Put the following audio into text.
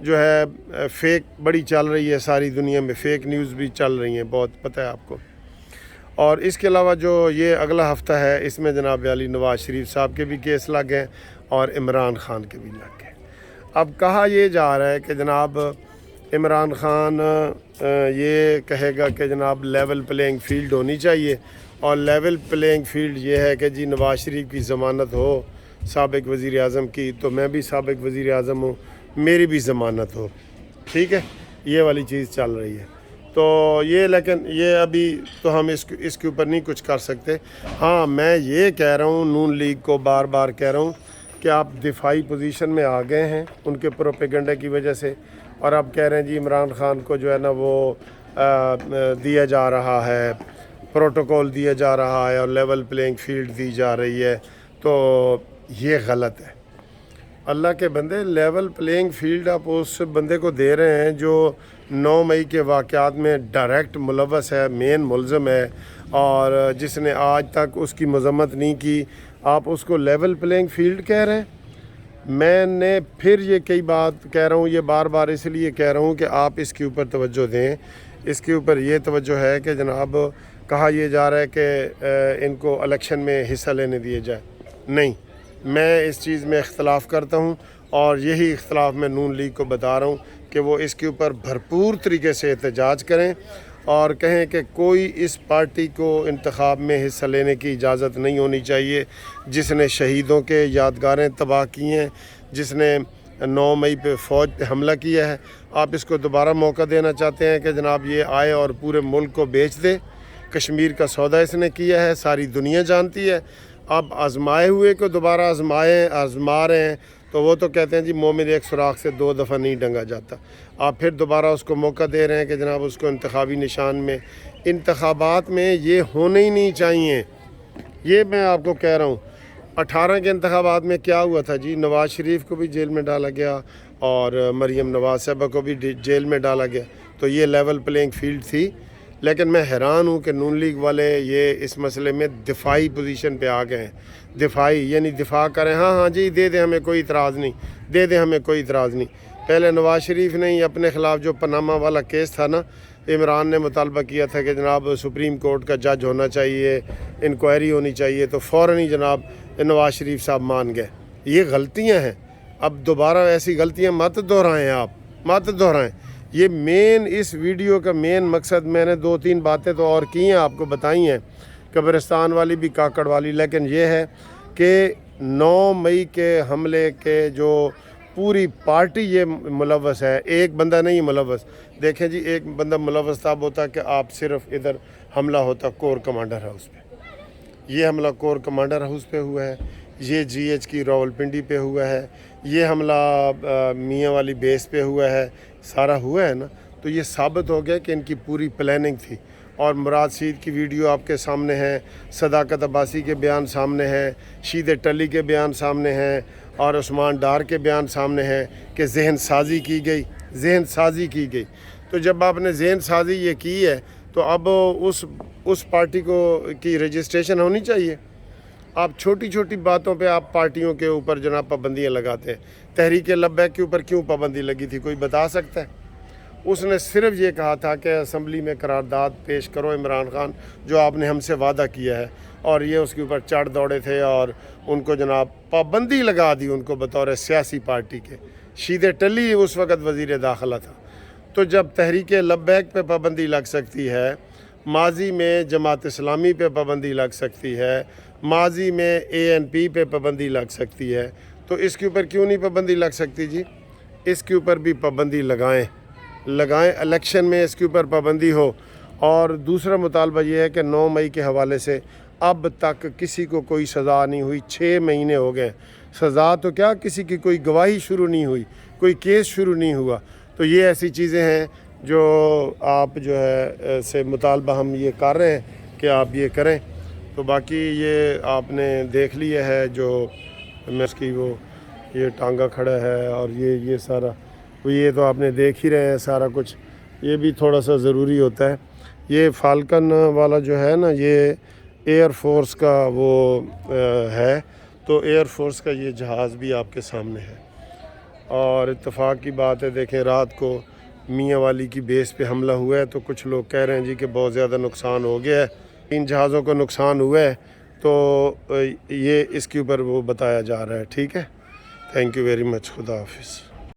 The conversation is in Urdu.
جو ہے فیک بڑی چل رہی ہے ساری دنیا میں، فیک نیوز بھی چل رہی ہیں بہت، پتہ ہے آپ کو۔ اور اس کے علاوہ جو یہ اگلا ہفتہ ہے اس میں جناب علی نواز شریف صاحب کے بھی کیس لگ گئے اور عمران خان کے بھی لگ گئے۔ اب کہا یہ جا رہا ہے کہ جناب عمران خان یہ کہے گا کہ جناب لیول پلینگ فیلڈ ہونی چاہیے، اور لیول پلینگ فیلڈ یہ ہے کہ جی نواز شریف کی ضمانت ہو سابق وزیر اعظم کی تو میں بھی سابق وزیر اعظم ہوں، میری بھی ضمانت ہو، ٹھیک ہے، یہ والی چیز چل رہی ہے۔ تو یہ لیکن یہ ابھی تو ہم اس کے اوپر نہیں کچھ کر سکتے۔ ہاں میں یہ کہہ رہا ہوں، نون لیگ کو بار بار کہہ رہا ہوں کہ آپ دفاعی پوزیشن میں آ گئے ہیں ان کے پروپیگنڈا کی وجہ سے، اور آپ کہہ رہے ہیں جی عمران خان کو جو ہے نا وہ دیا جا رہا ہے، پروٹوکول دیا جا رہا ہے اور لیول پلینگ فیلڈ دی جا رہی ہے، تو یہ غلط ہے۔ اللہ کے بندے، لیول پلینگ فیلڈ آپ اس بندے کو دے رہے ہیں جو 9 مئی کے واقعات میں ڈائریکٹ ملوث ہے، مین ملزم ہے، اور جس نے آج تک اس کی مذمت نہیں کی، آپ اس کو لیول پلینگ فیلڈ کہہ رہے ہیں۔ میں نے پھر یہ کئی بات کہہ رہا ہوں، یہ بار بار اس لیے کہہ رہا ہوں کہ آپ اس کے اوپر توجہ دیں۔ اس کے اوپر یہ توجہ ہے کہ جناب کہا یہ جا رہا ہے کہ ان کو الیکشن میں حصہ لینے دیے جائے، نہیں، میں اس چیز میں اختلاف کرتا ہوں، اور یہی اختلاف میں نون لیگ کو بتا رہا ہوں کہ وہ اس کے اوپر بھرپور طریقے سے احتجاج کریں اور کہیں کہ کوئی اس پارٹی کو انتخاب میں حصہ لینے کی اجازت نہیں ہونی چاہیے جس نے شہیدوں کے یادگاریں تباہ کی ہیں، جس نے 9 مئی پہ فوج پہ حملہ کیا ہے۔ آپ اس کو دوبارہ موقع دینا چاہتے ہیں کہ جناب یہ آئے اور پورے ملک کو بیچ دے، کشمیر کا سودا اس نے کیا ہے، ساری دنیا جانتی ہے۔ اب آزمائے ہوئے کو دوبارہ آزما رہے ہیں، تو وہ تو کہتے ہیں جی مومن ایک سوراخ سے 2 دفعہ نہیں ڈنگا جاتا۔ آپ پھر دوبارہ اس کو موقع دے رہے ہیں کہ جناب اس کو انتخابی نشان میں، انتخابات میں یہ ہونے ہی نہیں چاہیے۔ یہ میں آپ کو کہہ رہا ہوں، 18 کے انتخابات میں کیا ہوا تھا جی؟ نواز شریف کو بھی جیل میں ڈالا گیا اور مریم نواز صاحبہ کو بھی جیل میں ڈالا گیا، تو یہ لیول پلینگ فیلڈ تھی۔ لیکن میں حیران ہوں کہ نون لیگ والے یہ اس مسئلے میں دفاعی پوزیشن پہ آ گئے ہیں۔ دفاعی یعنی دفاع کریں، ہاں جی دے دیں، ہمیں کوئی اعتراض نہیں، دے دیں، ہمیں کوئی اعتراض نہیں۔ پہلے نواز شریف نے ہی اپنے خلاف جو پاناما والا کیس تھا نا، عمران نے مطالبہ کیا تھا کہ جناب سپریم کورٹ کا جج ہونا چاہیے، انکوائری ہونی چاہیے، تو فوراً ہی جناب نواز شریف صاحب مان گئے۔ یہ غلطیاں ہیں، اب دوبارہ ایسی غلطیاں مت دہرائیں، آپ مت دہرائیں۔ یہ مین اس ویڈیو کا مین مقصد، میں نے 2-3 باتیں تو اور کی ہیں، آپ کو بتائی ہیں، قبرستان والی بھی، کاکڑ والی، لیکن یہ ہے کہ 9 مئی کے حملے کے جو پوری پارٹی یہ ملوث ہے، ایک بندہ نہیں ملوث۔ دیکھیں جی، ایک بندہ ملوث تب ہوتا کہ آپ صرف ادھر حملہ ہوتا کور کمانڈر ہاؤس پہ، یہ حملہ کور کمانڈر ہاؤس پہ ہوا ہے، یہ جی ایچ کی راولپنڈی پہ ہوا ہے، یہ حملہ میاں والی بیس پہ ہوا ہے، سارا ہوا ہے نا۔ تو یہ ثابت ہو گیا کہ ان کی پوری پلاننگ تھی۔ اور مراد سعید کی ویڈیو آپ کے سامنے ہے، صداقت عباسی کے بیان سامنے ہیں، شید ٹلی کے بیان سامنے ہیں، اور عثمان ڈار کے بیان سامنے ہیں کہ ذہن سازی کی گئی۔ تو جب آپ نے ذہن سازی یہ کی ہے تو اب اس پارٹی کی رجسٹریشن ہونی چاہیے۔ آپ چھوٹی چھوٹی باتوں پہ آپ پارٹیوں کے اوپر جناب پابندیاں لگاتے ہیں۔ تحریک لبیک کے اوپر کیوں پابندی لگی تھی، کوئی بتا سکتا ہے؟ اس نے صرف یہ کہا تھا کہ اسمبلی میں قرارداد پیش کرو عمران خان، جو آپ نے ہم سے وعدہ کیا ہے، اور یہ اس کے اوپر چڑھ دوڑے تھے اور ان کو جناب پابندی لگا دی ان کو بطور سیاسی پارٹی کے۔ شید ٹلی اس وقت وزیر داخلہ تھا۔ تو جب تحریک لبیک پہ پابندی لگ سکتی ہے، ماضی میں جماعت اسلامی پہ پابندی لگ سکتی ہے، ماضی میں ANP پہ پابندی لگ سکتی ہے، تو اس کے اوپر کیوں نہیں پابندی لگ سکتی جی؟ اس کے اوپر بھی پابندی لگائیں، الیکشن میں اس کے اوپر پابندی ہو۔ اور دوسرا مطالبہ یہ ہے کہ 9 مئی کے حوالے سے اب تک کسی کو کوئی سزا نہیں ہوئی، 6 مہینے ہو گئے، سزا تو کیا، کسی کی کوئی گواہی شروع نہیں ہوئی، کوئی کیس شروع نہیں ہوا۔ تو یہ ایسی چیزیں ہیں جو آپ جو ہے سے مطالبہ ہم یہ کر رہے ہیں کہ آپ یہ کریں۔ تو باقی یہ آپ نے دیکھ لیا ہے، جو میں اس کی وہ یہ ٹانگا کھڑا ہے اور یہ سارا، یہ تو آپ نے دیکھ ہی رہے ہیں سارا کچھ۔ یہ بھی تھوڑا سا ضروری ہوتا ہے۔ یہ فالکن والا جو ہے نا، یہ ایئر فورس کا وہ ہے، تو ایئر فورس کا یہ جہاز بھی آپ کے سامنے ہے۔ اور اتفاق کی بات ہے دیکھیں رات کو میاں والی کی بیس پہ حملہ ہوا ہے، تو کچھ لوگ کہہ رہے ہیں جی کہ بہت زیادہ نقصان ہو گیا ہے، 3 جہازوں کو نقصان ہوا ہے، تو یہ اس کے اوپر وہ بتایا جا رہا ہے. ٹھیک ہے، تھینک یو ویری مچ، خدا حافظ.